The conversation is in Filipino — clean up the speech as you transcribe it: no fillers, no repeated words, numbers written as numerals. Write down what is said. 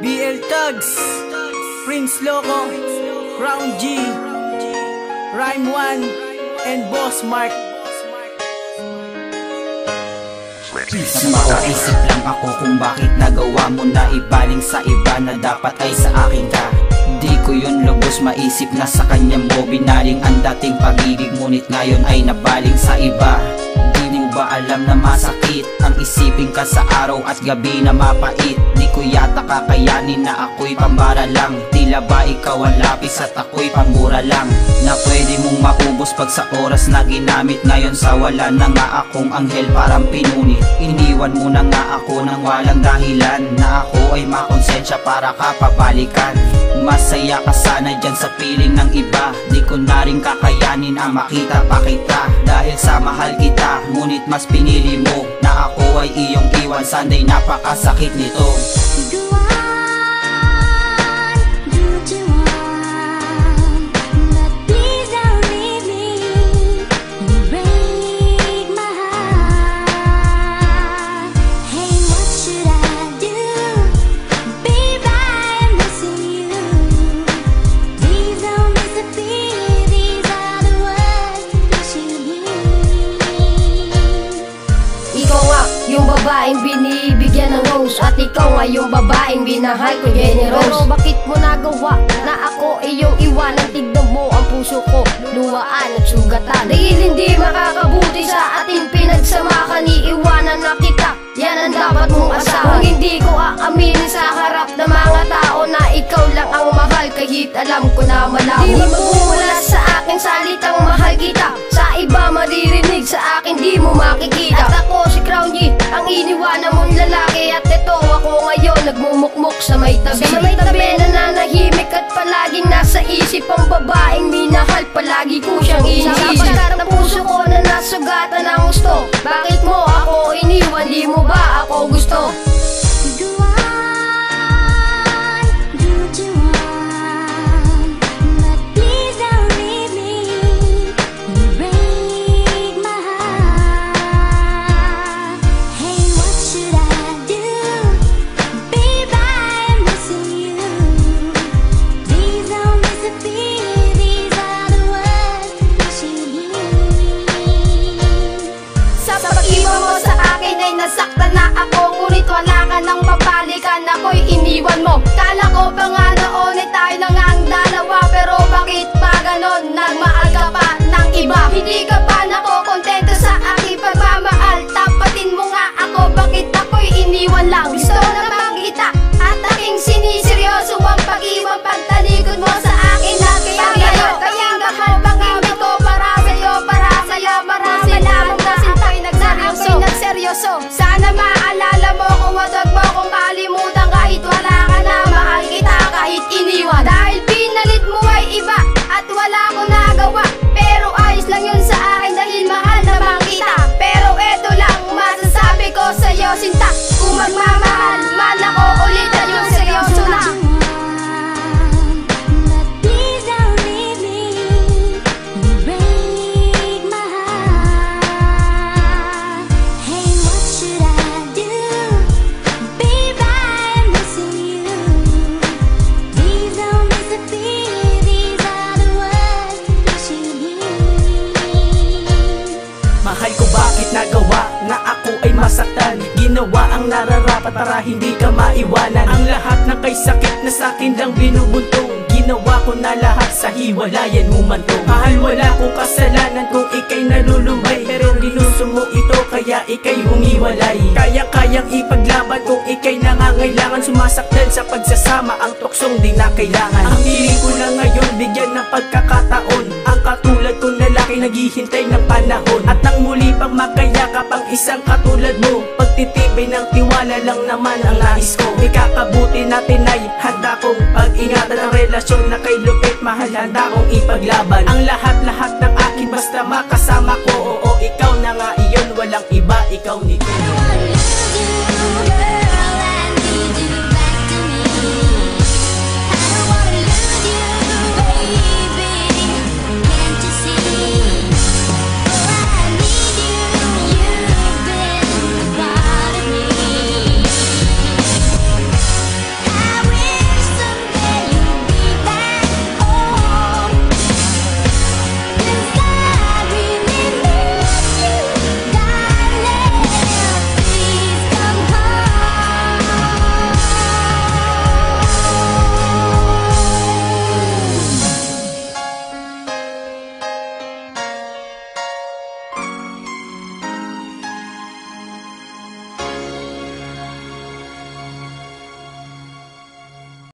BL Tugs, Prince Loco, Crown G, Rhyme One, and Boss Mark. Napaisip lang ako kung bakit nagawa mo na ibaling sa iba na dapat ay sa akin ka. Di ko yun lubos maisip na sa kanya mo binaling ang dating pag-ibig, ngunit ngayon ay nabaling sa iba. Di mo ba alam na masakit ang isipin ka sa araw at gabi na mapait? Di ko yata kakayanin na ako'y pambara lang. Tila ba ikaw ang lapis at ako'y pambura lang, na pwede mong maubos pag sa oras na ginamit. Ngayon sa wala na nga akong anghel parang pinunit. Iniwan mo na nga ako nang walang dahilan, na ako ay makonsensya para ka pabalikan. Masaya ka sana dyan sa piling ng iba. Di ko na rin kakayanin ang makita pa kita, dahil sa mahal kita. Ngunit mas pinili mo na ako ay iyong iwan. Sana'y napakasakit nito. Yung babaeng binibigyan ng rose, at ikaw nga yung babaeng binahal ko generous. Pero bakit mo nagawa na ako iyong iwanan? Tignan mo ang puso ko, luwaan at sugatan. Dahil hindi makakabuti sa atin pinagsamakan, iiwanan na kita, yan ang dapat mong asahan. Kung hindi ko aaminin sa harap ng mga tao na ikaw lang ang mahal, kahit alam ko na malabo. Di magmumula sa akin salitang mahal kita, sa iba maririnig, sa akin di mo makikita. At ako si Crown G, ang iniwanan mong lalaki, at ito ako ngayon nagmumukmuk sa may tabi. Sa may tabi nananahimik at palaging nasa isip ang babaeng minahal, palagi ko siyang iniisip. Sapagkat ang puso ko na nasugatan ng gusto, bakit mo ako iniwan, di mo ba ako gusto? Nasaktan na ako, ngunit wala ka nang mabalikan, ako'y iniwan mo. Kala ko pa nga noon ay tayo na nga ang dalawa, pero bakit pa ganon? Nagmahal ka pa ng iba, hindi ka pa nakokontento sa aking pagmamahal. Tapatin mo nga ako, bakit ako'y iniwan lang? Gusto na makita at aking siniseryoso ang pag-iwan, pagtalikod mo sa akin na kaya ngayon. Kaya nga mo pag-ibig ko para sa'yo, para sa'yo, para salamat na sintay nagseryoso. Sana maalala mo kung wag mo kung kalimutan, kahit wala ka na, mahal kita kahit iniwan. Dahil pinalit mo ay iba at wala akong nagawa, pero ayos lang yun sa akin dahil mahal naman kita. Pero eto lang masasabi ko sa'yo, sinta, kung magmamahal man ako ulit at yung seryoso na. Mahal ko, bakit nagawa na ako ay masaktan? Ginawa ang nararapat para hindi ka maiwanan. Ang lahat ng kay sakit na sakin lang binubuntong, ginawa ko na lahat sa hiwalayan humantong. Mahal, wala kong kasalanan kung ikay nalulumbay, pero ginusto mo ito kaya ikay humiwalay. Kaya-kayang ipaglaban kung ikay nangangailangan, sumasaktan sa pagsasama ang tuksong di na kailangan. Ang hiling ko lang ngayon bigyan ng pagkakataon, ang katulad kong lalaki naghihintay ng panahon, at nang muli pang makayakap ang isang katulad mo. Pagtitibay ng tiwala lang naman ang nais ko, ikakabuti natin ay handa kong pag-ingatan ang relasyon na kay lupit mahal, handa kong ipaglaban ang lahat-lahat ng akin basta makasama ko. Oo, ikaw na nga iyon, walang iba, ikaw nito.